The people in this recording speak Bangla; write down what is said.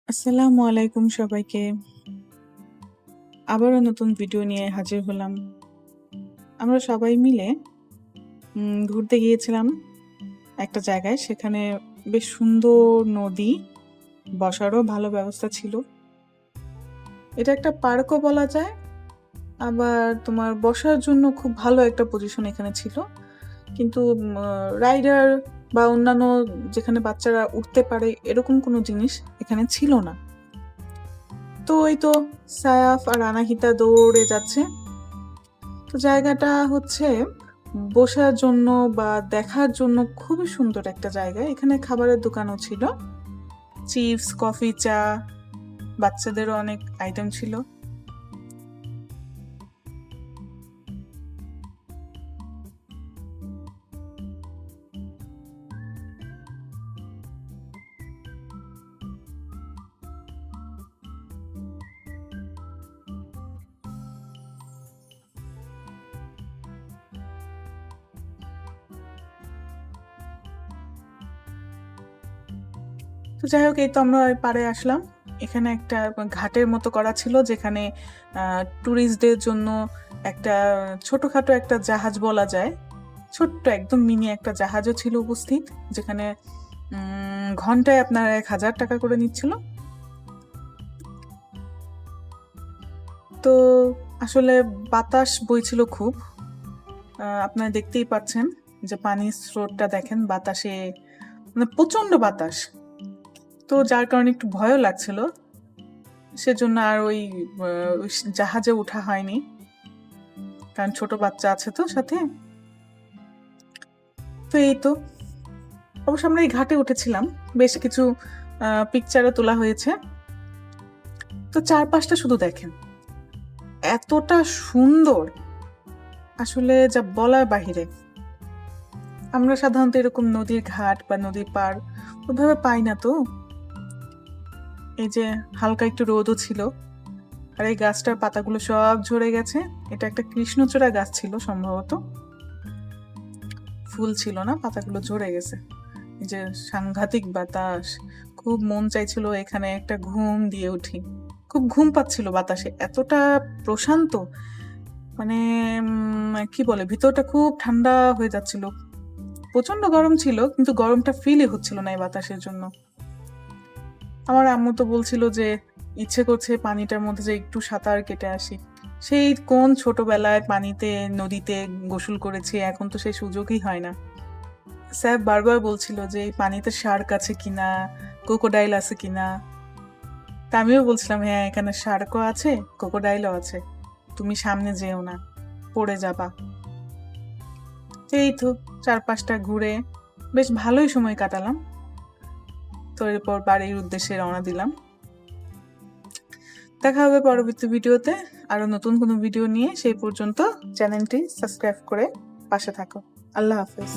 আসসালামু আলাইকুম সবাইকে। আবারও নতুন ভিডিও নিয়ে হাজির হলাম। আমরা সবাই মিলে ঘুরতে গিয়েছিলাম একটা জায়গায়। সেখানে বেশ সুন্দর নদী, বসারও ভালো ব্যবস্থা ছিল। এটা একটা পার্কও বলা যায়। আবার তোমার বসার জন্য খুব ভালো একটা পজিশন এখানে ছিল। কিন্তু রাইডার বা অন্যান্য যেখানে বাচ্চারা উঠতে পারে এরকম কোনো জিনিস এখানে ছিল না। তো এই তো সায়াফ আর আনাহিতা দৌড়ে যাচ্ছে। তো জায়গাটা হচ্ছে বসার জন্য বা দেখার জন্য খুবই সুন্দর একটা জায়গা। এখানে খাবারের দোকানও ছিল, চিপস, কফি, চা, বাচ্চাদেরও অনেক আইটেম ছিল। তো যাই হোক, এই তো আমরা ওই পাড়ে আসলাম। এখানে একটা ঘাটের মতো করা ছিল, যেখানে ট্যুরিস্টদের জন্য একটা ছোটখাটো একটা জাহাজ বলা যায়, ছোট্ট একদম মিনি একটা জাহাজও ছিল উপস্থিত, যেখানে ঘন্টায় আপনার 1,000 টাকা করে নিচ্ছিল। তো আসলে বাতাস বইছিল খুব। আপনারা দেখতেই পাচ্ছেন যে পানির স্রোতটা দেখেন, বাতাসে মানে প্রচন্ড বাতাস। তো যার কারণে একটু ভয়ও লাগছিল, সেজন্য আর ওই জাহাজে ওঠা হয়নি, কারণ ছোট বাচ্চা আছে তো সাথে। তো এই তো অবশ্য আমরা এই ঘাটে উঠেছিলাম, বেশ কিছু পিকচারও তোলা হয়েছে। তো চারপাশটা শুধু দেখেন, এতটা সুন্দর, আসলে যা বলার বাহিরে। আমরা সাধারণত এরকম নদীর ঘাট বা নদীর পার ওইভাবে পাই না। তো এই যে হালকা একটু রোদও ছিল, আর এই গাছটার পাতাগুলো সব ঝরে গেছে। এটা একটা কৃষ্ণচূড়া গাছ ছিল সম্ভবত, ফুল ছিল না, পাতাগুলো ঝরে গেছে। এই যে সাংঘাতিক বাতাস, খুব মন চাইছিল এখানে একটা ঘুম দিয়ে উঠি। খুব ঘুম পাচ্ছিল বাতাসে, এতটা প্রশান্ত, মানে কি বলে, ভিতরটা খুব ঠান্ডা হয়ে যাচ্ছিল। প্রচন্ড গরম ছিল, কিন্তু গরমটা ফিলই হচ্ছিল না এই বাতাসের জন্য। আমার আম্মু তো বলছিল যে ইচ্ছে করছে পানিটার মধ্যে যে একটু সাঁতার কেটে আসি। সেই কোন ছোটবেলায় পানিতে, নদীতে গোসল করেছি, এখন তো সেই সুযোগই হয় না। স্যার বারবার বলছিল যে এই পানিতে শার্ক আছে কিনা, ক্রোকোডাইল আছে কিনা। তা আমিও বলছিলাম হ্যাঁ, এখানে শার্কও আছে, ক্রোকোডাইলও আছে, তুমি সামনে যেও না, পড়ে যাবা। এই তো চারপাশটা ঘুরে বেশ ভালোই সময় কাটালাম। তো এরপর বাড়ির উদ্দেশ্যে রওনা দিলাম। দেখা হবে পরবর্তী ভিডিওতে আরো নতুন কোনো ভিডিও নিয়ে। সেই পর্যন্ত চ্যানেলটি সাবস্ক্রাইব করে পাশে থাকো। আল্লাহ হাফেজ।